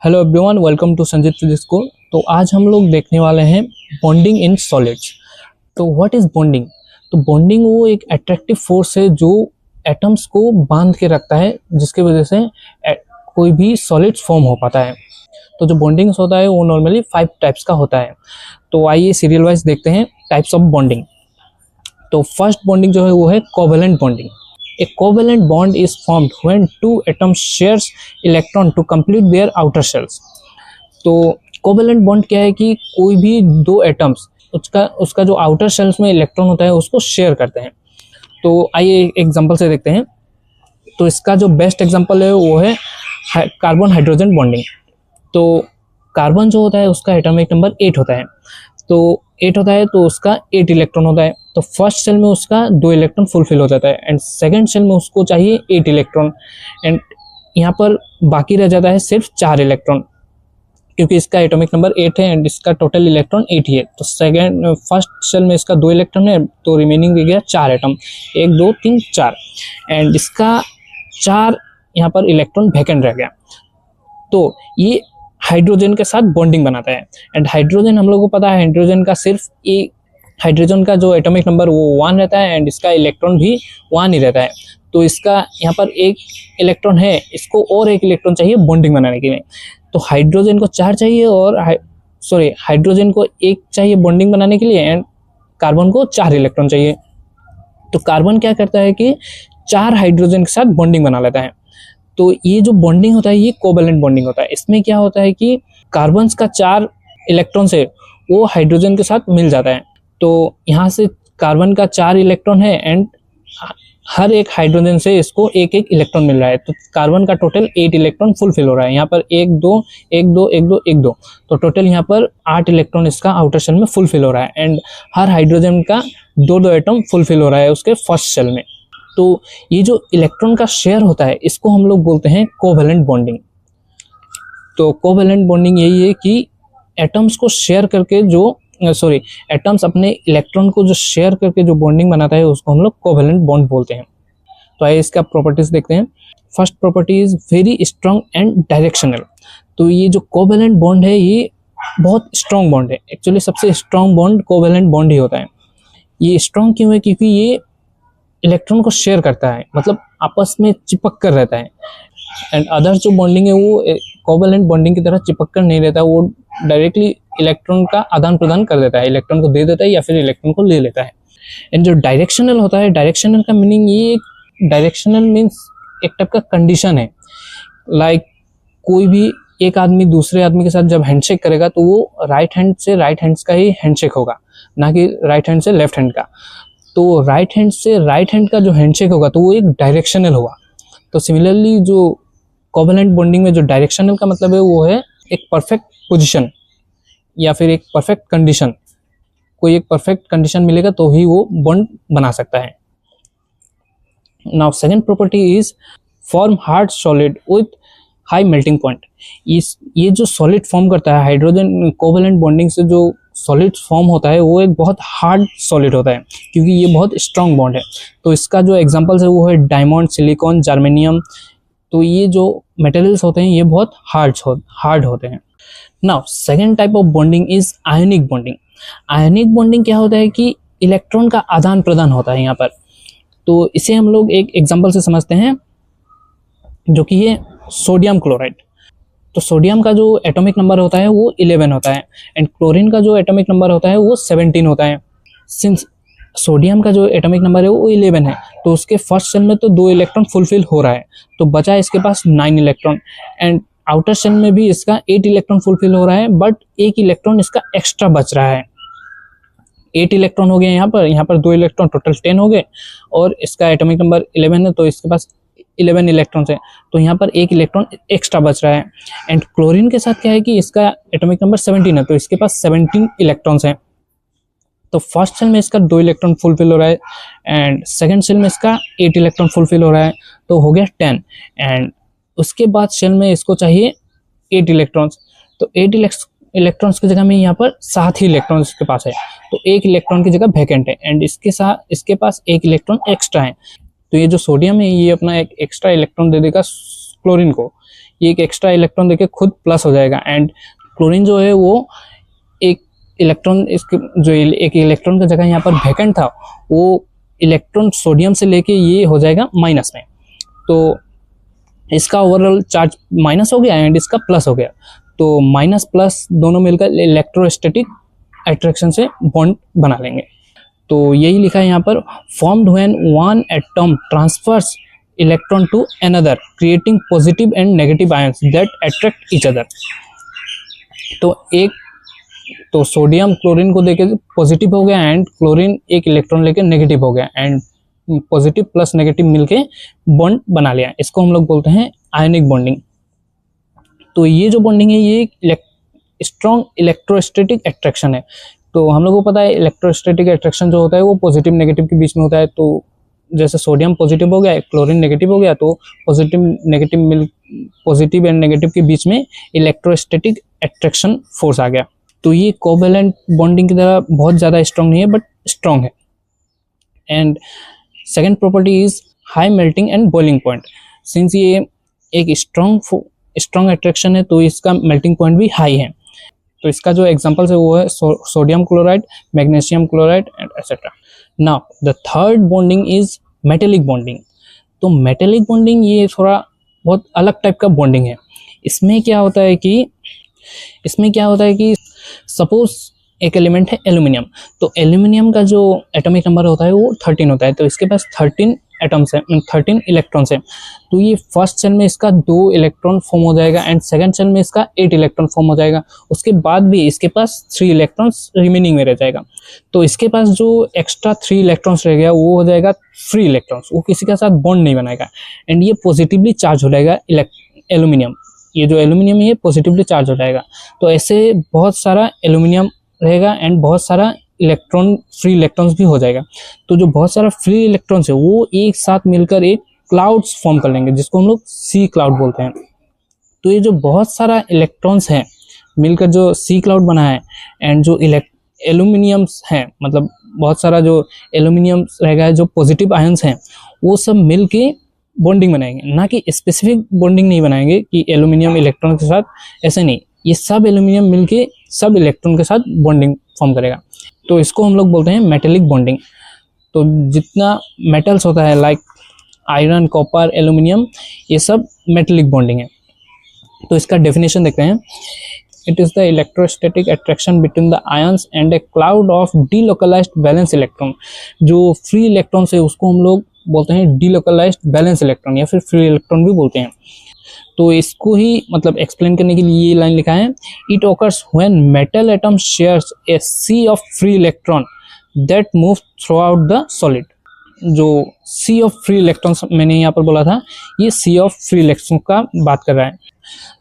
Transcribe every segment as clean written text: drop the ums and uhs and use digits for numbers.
Hello everyone, welcome to Sanjeet physics school. तो आज हम लोग देखने वाले हैं बॉन्डिंग इन सॉलिड्स। तो व्हाट इज बॉन्डिंग? तो बॉन्डिंग वो एक अट्रैक्टिव फोर्स है जो एटम्स को बांध के रखता है, जिसकी वजह से कोई भी सॉलिड्स फॉर्म हो पाता है। तो जो बॉन्डिंग होता है वो नॉर्मली 5 टाइप्स का होता है। तो आइए सीरियल वाइज देखते हैं टाइप्स ऑफ बॉन्डिंग। तो फर्स्ट बॉन्डिंग जो है वो है covalent bonding. A covalent bond is formed when two atoms shares electron to complete their outer shells. तो कोवेलेंट बॉन्ड क्या है कि कोई भी दो एटम्स उसका जो आउटर शेल्स में इलेक्ट्रॉन होता है उसको शेयर करते हैं। तो आइए एक एग्जांपल से देखते हैं। तो इसका जो बेस्ट एग्जांपल है वो है कार्बन हाइड्रोजन बॉन्डिंग। तो कार्बन जो होता है उसका एटॉमिक नंबर 8 होता है। तो 8 होता है तो उसका 8 इलेक्ट्रॉन होता है। तो फर्स्ट सेल में उसका 2 इलेक्ट्रॉन फुलफिल हो जाता है एंड सेकंड सेल में उसको चाहिए 8 इलेक्ट्रॉन एंड यहाँ पर बाकी रह जाता है सिर्फ 4 इलेक्ट्रॉन, क्योंकि इसका एटॉमिक नंबर 8 है एंड इसका टोटल इलेक्ट्रॉन 8 ही है। तो फर्स्ट सेल में इसका 2 इलेक्ट्रॉन है तो रिमेनिंग रह गया 4 एटम, 1 2 3 4 एंड इसका 4 यहाँ पर इलेक्ट्रॉन वैकेंट रह गया। तो ये हाइड्रोजन के साथ बॉन्डिंग बनाता है एंड हाइड्रोजन हम लोग को पता है हाइड्रोजन का सिर्फ एक हाइड्रोजन का जो एटॉमिक नंबर वो 1 रहता है एंड इसका इलेक्ट्रॉन भी 1 ही रहता है। तो इसका यहाँ पर 1 इलेक्ट्रॉन है, इसको और 1 इलेक्ट्रॉन चाहिए बॉन्डिंग बनाने के लिए। तो हाइड्रोजन को 4 चाहिए और हाइड्रोजन को 1 चाहिए बॉन्डिंग बनाने के लिए एंड कार्बन को 4 इलेक्ट्रॉन चाहिए। तो कार्बन क्या करता है कि 4 हाइड्रोजन के साथ बॉन्डिंग बना लेता है। तो ये जो बॉन्डिंग होता है ये कोवेलेंट बॉन्डिंग होता है। इसमें क्या होता है कि कार्बन का 4 इलेक्ट्रॉन से वो हाइड्रोजन के साथ मिल जाता है। तो यहाँ से कार्बन का 4 इलेक्ट्रॉन है एंड हर एक हाइड्रोजन से इसको 1 इलेक्ट्रॉन मिल रहा है। तो कार्बन का टोटल 8 इलेक्ट्रॉन फुलफिल हो रहा है। यहाँ पर 1 2 1 2 1 2 1 2 तो टोटल यहाँ पर 8 इलेक्ट्रॉन इसका आउटर शेल में फुलफिल हो रहा है एंड हर हाइड्रोजन का 2 एटम फुलफिल हो रहा है उसके फर्स्ट शेल में। तो ये जो इलेक्ट्रॉन का शेयर होता है इसको हम लोग बोलते हैं कोवेलेंट बॉन्डिंग। तो कोवेलेंट बॉन्डिंग यही है कि एटम्स को शेयर करके एटम्स अपने इलेक्ट्रॉन को जो शेयर करके जो बॉन्डिंग बनाता है उसको हम लोग कोवेलेंट बॉन्ड बोलते हैं। तो आइए इसका प्रॉपर्टीज देखते हैं। First property is very strong and directional. तो ये जो कोवेलेंट बॉन्ड है ये बहुत स्ट्रॉन्ग बॉन्ड है। एक्चुअली सबसे स्ट्रॉन्ग बॉन्ड कोवेलेंट बॉन्ड ही होता है। ये स्ट्रॉन्ग क्यों है? क्योंकि ये इलेक्ट्रॉन को शेयर करता है, मतलब आपस में चिपक कर रहता है एंड अदर जो बॉन्डिंग है वो कोवेलेंट बॉन्डिंग की तरह चिपक कर नहीं रहता, वो डायरेक्टली इलेक्ट्रॉन का आदान प्रदान कर देता है, इलेक्ट्रॉन को दे देता है या फिर इलेक्ट्रॉन को ले लेता है। एंड जो डायरेक्शनल होता है, डायरेक्शनल का मीनिंग ये डायरेक्शनल मीन्स एक टाइप का कंडीशन है। लाइक कोई भी एक आदमी दूसरे आदमी के साथ जब हैंडशेक करेगा तो वो राइट हैंड से राइट हैंड्स का ही हैंडशेक होगा, ना कि राइट हैंड से लेफ्ट हैंड का। तो राइट हैंड से राइट हैंड का जो हैंडशेक होगा तो वो एक डायरेक्शनल होगा। तो सिमिलरली जो कोवेलेंट बॉन्डिंग में जो डायरेक्शनल का मतलब है वो है एक परफेक्ट पोजीशन या फिर एक परफेक्ट कंडीशन। कोई एक परफेक्ट कंडीशन मिलेगा तो ही वो बॉन्ड बना सकता है। Now second property is form hard solid with high melting point. ये जो सॉलिड फॉर्म करता है हाइड्रोजन कोवेलेंट बॉन्डिंग से जो सॉलिड फॉर्म होता है वो एक बहुत हार्ड सॉलिड होता है क्योंकि ये बहुत स्ट्रॉन्ग बॉन्ड है। तो इसका जो एग्जांपल्स है वो है डायमंड, सिलिकॉन, जर्मेनियम। तो ये जो मटेरियल्स होते हैं ये बहुत हार्ड होते हैं। Now second type of bonding is ionic bonding. Ionic bonding क्या होता है कि इलेक्ट्रॉन का आदान प्रदान होता है यहाँ पर। तो इसे हम लोग एक एग्जाम्पल से समझते हैं जो कि है सोडियम क्लोराइड। तो सोडियम का जो एटॉमिक नंबर होता है वो 11 होता है एंड क्लोरीन का जो एटॉमिक नंबर होता है वो 17 होता है। सिंस सोडियम का जो एटॉमिक नंबर है वो 11 है तो उसके फर्स्ट शेल में तो 2 इलेक्ट्रॉन फुलफिल हो रहा है, तो बचा इसके पास 9 इलेक्ट्रॉन एंड आउटर शेल में भी इसका 8 इलेक्ट्रॉन फुलफिल हो रहा है बट 1 इलेक्ट्रॉन इसका एक्स्ट्रा बच रहा है। 8 इलेक्ट्रॉन हो गए यहाँ पर 2 इलेक्ट्रॉन, टोटल 10 हो गए और इसका एटॉमिक नंबर 11 है तो इसके पास 11 इलेक्ट्रॉन है, तो यहाँ पर 1 इलेक्ट्रॉन एक्स्ट्रा बच रहा है। एंड क्लोरीन के साथ क्या है कि इसका एटॉमिक नंबर 17 है तो इसके पास 17 इलेक्ट्रॉन्स हैं। तो फर्स्ट सेल में इसका 2 इलेक्ट्रॉन फुलफिल हो रहा है एंड सेकंड सेल में इसका 8 इलेक्ट्रॉन फुलफिल हो रहा है तो हो गया 10 एंड उसके बाद सेल में इसको चाहिए 8 इलेक्ट्रॉन्स। तो 8 इलेक्ट्रॉन्स की जगह में यहाँ पर 7 ही इलेक्ट्रॉन्स इसके पास है, तो 1 इलेक्ट्रॉन की जगह वैकेंट है एंड इसके पास 1 इलेक्ट्रॉन एक्स्ट्रा है। तो ये जो सोडियम है ये अपना एक एक्स्ट्रा इलेक्ट्रॉन दे देगा क्लोरीन को, ये एक एक्स्ट्रा इलेक्ट्रॉन देके खुद प्लस हो जाएगा। एंड क्लोरीन जो है वो एक इलेक्ट्रॉन, इसके जो एक इलेक्ट्रॉन का जगह यहाँ पर वैकेंट था, वो इलेक्ट्रॉन सोडियम से लेके ये हो जाएगा माइनस में, तो इसका ओवरऑल चार्ज माइनस हो गया एंड इसका प्लस हो गया। तो माइनस प्लस दोनों मिलकर इलेक्ट्रोस्टैटिक अट्रैक्शन से बॉन्ड बना लेंगे। तो यही लिखा है यहाँ पर, formed when one atom transfers electron to another creating positive and negative ions that attract each other. तो सोडियम क्लोरीन को देके पॉजिटिव हो गया एंड क्लोरीन एक इलेक्ट्रॉन लेके नेगेटिव हो गया एंड पॉजिटिव प्लस नेगेटिव मिलके बॉन्ड बना लिया। इसको हम लोग बोलते हैं आयनिक बॉन्डिंग। तो ये जो बॉन्डिंग है ये स्ट्रॉन्ग इलेक्ट्रोस्टैटिक अट्रैक्शन है। तो हम लोगों को पता है इलेक्ट्रोस्टैटिक अट्रैक्शन जो होता है वो पॉजिटिव नेगेटिव के बीच में होता है। तो जैसे सोडियम पॉजिटिव हो गया, क्लोरीन नेगेटिव हो गया, तो पॉजिटिव एंड नेगेटिव के बीच में इलेक्ट्रोस्टैटिक अट्रैक्शन फोर्स आ गया। तो ये कोवैलेंट बॉन्डिंग की तरह बहुत ज़्यादा स्ट्रॉन्ग नहीं है बट स्ट्रॉन्ग है। And second property is high melting and boiling point. Since ये एक स्ट्रॉन्ग अट्रैक्शन है तो इसका मेल्टिंग पॉइंट भी हाई है। तो इसका जो एग्जांपल्स है वो है sodium chloride, magnesium chloride and etcetera. Now the third bonding is metallic bonding. तो मेटेलिक बॉन्डिंग ये थोड़ा बहुत अलग टाइप का बॉन्डिंग है। इसमें क्या होता है कि सपोज एक एलिमेंट है एल्यूमिनियम, तो एल्यूमिनियम का जो एटॉमिक नंबर होता है वो 13 होता है। तो इसके पास 13 एटम्स है, 13 इलेक्ट्रॉन्स है। तो ये फर्स्ट सेल में इसका 2 इलेक्ट्रॉन फॉर्म हो जाएगा एंड सेकंड सेल में इसका 8 इलेक्ट्रॉन फॉर्म हो जाएगा। उसके बाद भी इसके पास 3 इलेक्ट्रॉन्स रिमेनिंग में रह जाएगा। तो इसके पास जो एक्स्ट्रा 3 इलेक्ट्रॉन्स रह गया वो हो जाएगा फ्री इलेक्ट्रॉन्स, वो किसी के साथ बॉन्ड नहीं बनाएगा एंड ये पॉजिटिवली चार्ज हो जाएगा। एल्यूमिनियम, ये जो एल्यूमिनियम है पॉजिटिवली चार्ज हो जाएगा। तो ऐसे बहुत सारा एल्यूमिनियम रहेगा एंड बहुत सारा फ्री इलेक्ट्रॉन्स भी हो जाएगा। तो जो बहुत सारा फ्री इलेक्ट्रॉन्स है वो एक साथ मिलकर एक क्लाउड्स फॉर्म कर लेंगे जिसको हम लोग सी क्लाउड बोलते हैं। तो ये जो बहुत सारा इलेक्ट्रॉन्स हैं मिलकर जो सी क्लाउड बना है एंड जो एल्यूमिनियम्स हैं, मतलब बहुत सारा जो एल्यूमिनियम्स रहेगा, जो पॉजिटिव आयंस हैं वो सब मिलके बॉन्डिंग बनाएंगे। ना कि स्पेसिफिक बॉन्डिंग नहीं बनाएंगे कि एल्यूमिनियम इलेक्ट्रॉन के साथ, ऐसे नहीं, ये सब एल्यूमिनियम मिलके सब इलेक्ट्रॉन के साथ बॉन्डिंग फॉर्म करेगा। तो इसको हम लोग बोलते हैं मेटेलिक बॉन्डिंग। तो जितना मेटल्स होता है लाइक आयरन, कॉपर, एल्यूमिनियम, ये सब मेटेलिक बॉन्डिंग है। तो इसका डेफिनेशन देखते हैं। It is the electrostatic attraction between the ions and A cloud of delocalised valence electron. जो फ्री इलेक्ट्रॉन्स है उसको हम लोग बोलते हैं डीलोकलाइज्ड वैलेंस इलेक्ट्रॉन या फिर फ्री इलेक्ट्रॉन भी बोलते हैं। तो इसको ही मतलब एक्सप्लेन करने के लिए ये लाइन लिखा है, it occurs when metal atom shares a sea of free electron that move throughout the solid. जो सी ऑफ फ्री इलेक्ट्रॉन्स मैंने यहाँ पर बोला था, ये सी ऑफ फ्री इलेक्ट्रॉन का बात कर रहा है।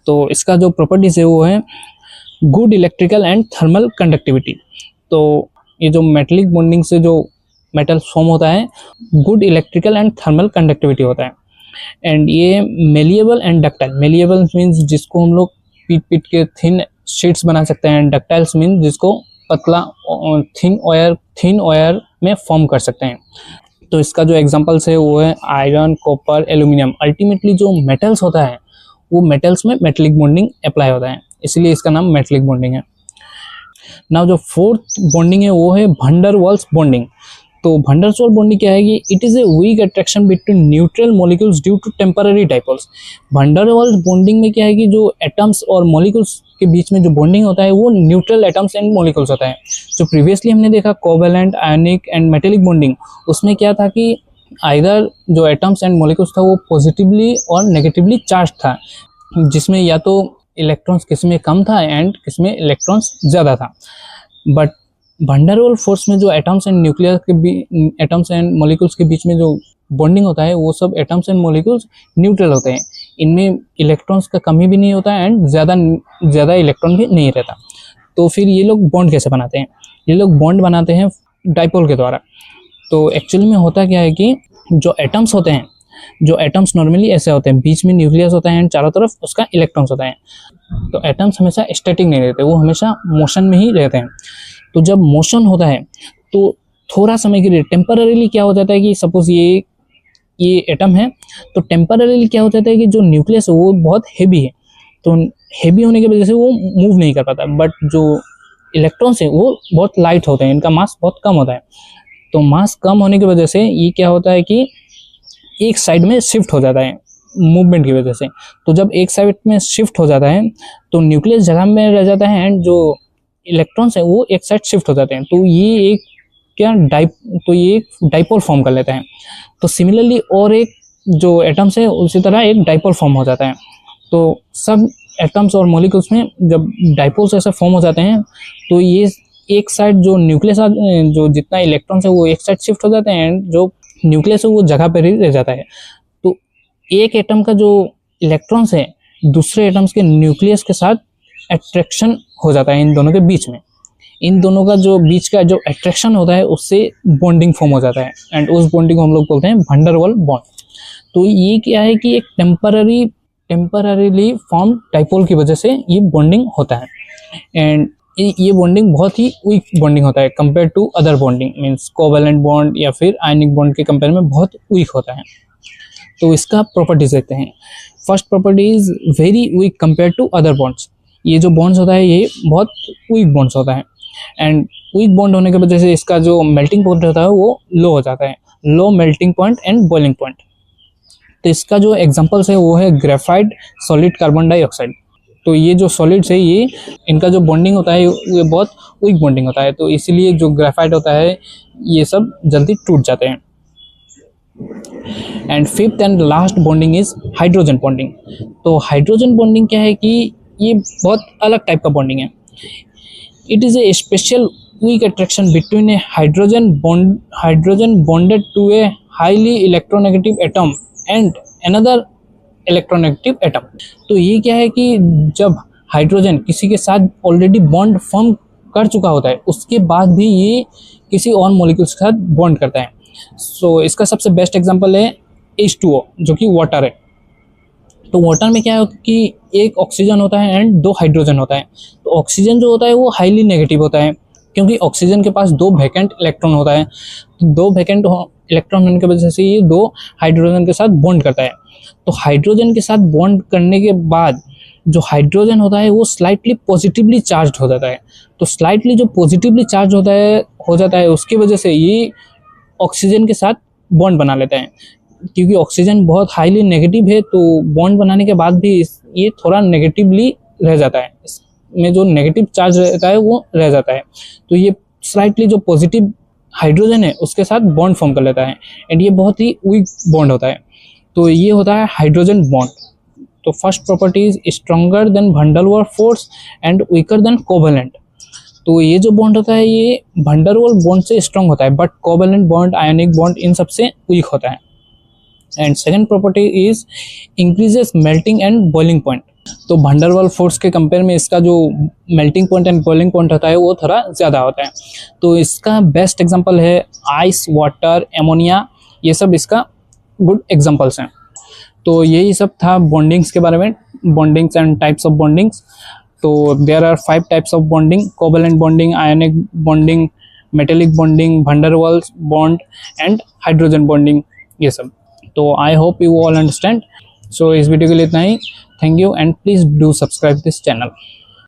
तो इसका जो प्रॉपर्टीज है वो है good electrical and thermal conductivity. तो ये जो मेटेलिक बॉन्डिंग से जो मेटल फॉर्म होता है, good electrical and thermal conductivity होता है। एंड ये malleable and ductile. Malleable means जिसको हम लोग पीट के थिन शीट्स बना सकते हैं, डक्टाइल्स मीन्स जिसको पतला थिन ऑयर में फॉर्म कर सकते हैं। तो इसका जो एग्जांपल्स है वो है आयरन, कॉपर, एल्यूमिनियम। अल्टीमेटली जो मेटल्स होता है वो मेटल्स में मेटेलिक बॉन्डिंग अप्लाई होता है, इसलिए इसका नाम मेटेलिक बॉन्डिंग है। नाउ जो फोर्थ बॉन्डिंग है वो है वैन डर वाल्स बॉन्डिंग। तो वैन डर वाल्स बॉन्डिंग क्या है कि it is a weak attraction between neutral molecules due to temporary dipoles. Van der Waals bonding में क्या है कि जो एटम्स और मॉलिक्यूल्स के बीच में जो बॉन्डिंग होता है वो न्यूट्रल एटम्स एंड मॉलिक्यूल्स होता है। जो प्रीवियसली हमने देखा covalent, ionic and metallic bonding, उसमें क्या था कि आइदर जो एटम्स एंड मॉलिक्यूल्स था वो पॉजिटिवली और नेगेटिवली चार्ज था, जिसमें या तो इलेक्ट्रॉन्स किसमें कम था एंड किसमें इलेक्ट्रॉन्स ज़्यादा था। But van der Waals force में जो एटम्स एंड मॉलिक्यूल्स के बीच में जो बॉन्डिंग होता है वो सब एटम्स एंड मॉलिक्यूल्स न्यूट्रल होते हैं। इनमें इलेक्ट्रॉन्स का कमी भी नहीं होता है एंड ज़्यादा इलेक्ट्रॉन भी नहीं रहता। तो फिर ये लोग बॉन्ड कैसे बनाते हैं? ये लोग बॉन्ड बनाते हैं डाइपोल के द्वारा। तो एक्चुअली में होता क्या है कि जो एटम्स होते हैं, जो एटम्स नॉर्मली ऐसे होते हैं, बीच में न्यूक्लियस होता है एंड चारों तरफ उसका इलेक्ट्रॉन्स होता है। तो एटम्स हमेशा स्टैटिक नहीं रहते, वो हमेशा मोशन में ही रहते हैं। तो जब मोशन होता है तो थोड़ा समय के लिए टेम्पररीली क्या हो जाता है कि सपोज ये ये एटम है, तो टेम्पररीली क्या हो जाता है कि जो न्यूक्लियस है वो बहुत हेवी है, तो हेवी होने की वजह से वो मूव नहीं कर पाता। बट जो इलेक्ट्रॉन्स है वो बहुत लाइट होते हैं, इनका मास बहुत कम होता है। तो मास कम होने की वजह से ये क्या होता है कि एक साइड में शिफ्ट हो जाता है मूवमेंट की वजह से। तो जब एक साइड में शिफ्ट हो जाता है तो न्यूक्लियस जगह में रह जाता है एंड जो इलेक्ट्रॉन्स है वो एक साइड शिफ्ट हो जाते हैं। तो ये एक ये एक डाइपोल फॉर्म कर लेता है। तो सिमिलरली और एक जो एटम्स है उसी तरह एक डाइपोल फॉर्म हो जाता है। तो सब एटम्स और मॉलिक्यूल्स में जब डाइपोल्स ऐसे फॉर्म हो जाते हैं तो ये एक साइड जो न्यूक्लियस जो जितना इलेक्ट्रॉन्स है वो एक साइड शिफ्ट हो जाते हैं एंड जो न्यूक्लियस है वो जगह पर ही रह जाता है। तो एक एटम का जो इलेक्ट्रॉन्स है दूसरे एटम्स के न्यूक्लियस के साथ अट्रैक्शन हो जाता है इन दोनों के बीच में। इन दोनों का जो बीच का जो अट्रैक्शन होता है उससे बॉन्डिंग फॉर्म हो जाता है एंड उस बॉन्डिंग को हम लोग बोलते हैं वैन डर वाल्स बॉन्ड। तो ये क्या है कि एक टेम्पररीली फॉर्म डाइपोल की वजह से ये बॉन्डिंग होता है एंड ये बॉन्डिंग बहुत ही वीक बॉन्डिंग होता है compare to other bonding, means covalent bond या फिर आयनिक बॉन्ड के कंपेयर में बहुत वीक होता है। तो इसका प्रॉपर्टीज देखते हैं। First property is very weak compare to other bonds. ये जो बॉन्ड्स होता है ये बहुत वीक बॉन्ड्स होता है एंड वीक बॉन्ड होने की वजह से इसका जो मेल्टिंग पॉइंट होता है वो लो हो जाता है, low melting point and boiling point. तो इसका जो एग्जांपल्स है वो है ग्रेफाइट, सॉलिड कार्बन डाइऑक्साइड। तो ये जो सॉलिड्स है ये इनका जो बॉन्डिंग होता है ये बहुत वीक बॉन्डिंग होता है, तो इसीलिए जो ग्रेफाइट होता है ये सब जल्दी टूट जाते हैं। And fifth and last bonding is hydrogen bonding. तो हाइड्रोजन बॉन्डिंग क्या है कि ये बहुत अलग टाइप का बॉन्डिंग है। It is a special weak attraction between a hydrogen bonded to a highly electronegative atom and another electronegative atom। तो ये क्या है कि जब हाइड्रोजन किसी के साथ ऑलरेडी बॉन्ड फॉर्म कर चुका होता है उसके बाद भी ये किसी और मॉलिक्यूल्स के साथ बॉन्ड करता है। सो इसका सबसे बेस्ट एग्जांपल है H2O जो कि वाटर है। तो वाटर में क्या है कि एक ऑक्सीजन होता है एंड दो हाइड्रोजन होता है। तो ऑक्सीजन जो होता है वो हाईली नेगेटिव होता है क्योंकि ऑक्सीजन के पास दो वैकेंट इलेक्ट्रॉन होता है। तो दो वैकेंट इलेक्ट्रॉन होने की वजह से ये दो हाइड्रोजन के साथ बॉन्ड करता है। तो हाइड्रोजन के साथ बॉन्ड करने के बाद जो हाइड्रोजन होता है वो स्लाइटली पॉजिटिवली चार्ज हो जाता है। तो स्लाइटली जो पॉजिटिवली चार्ज हो जाता है उसकी वजह से ये ऑक्सीजन के साथ बॉन्ड बना लेता है। क्योंकि ऑक्सीजन बहुत हाईली नेगेटिव है तो बॉन्ड बनाने के बाद भी ये थोड़ा नेगेटिवली रह जाता है, में जो नेगेटिव चार्ज रहता है वो रह जाता है। तो ये स्लाइटली जो पॉजिटिव हाइड्रोजन है उसके साथ बॉन्ड फॉर्म कर लेता है एंड ये बहुत ही वीक बॉन्ड होता है। तो ये होता है हाइड्रोजन बॉन्ड। तो first property is stronger than van der Waals force and weaker than covalent. तो ये जो बॉन्ड होता है ये वैन डर वाल्स बॉन्ड से स्ट्रॉन्ग होता है but covalent bond, ionic bond in सबसे वीक होता है। And second property is increases melting and boiling point. तो वैन डर वाल्स फोर्स के कंपेयर में इसका जो melting point and boiling point होता है वो थोड़ा ज़्यादा होता है। तो इसका बेस्ट एग्जांपल है आइस, वाटर, एमोनिया, ये सब इसका गुड एग्जांपल्स हैं। तो यही सब था बॉन्डिंग्स के बारे में, bondings and types of bondings. तो there are 5 types of bonding: covalent bonding, ionic bonding, metallic bonding, van der Waals bond and hydrogen bonding, ये सब। तो I hope you all understand. So इस वीडियो के लिए इतना ही। Thank you and please do subscribe this channel.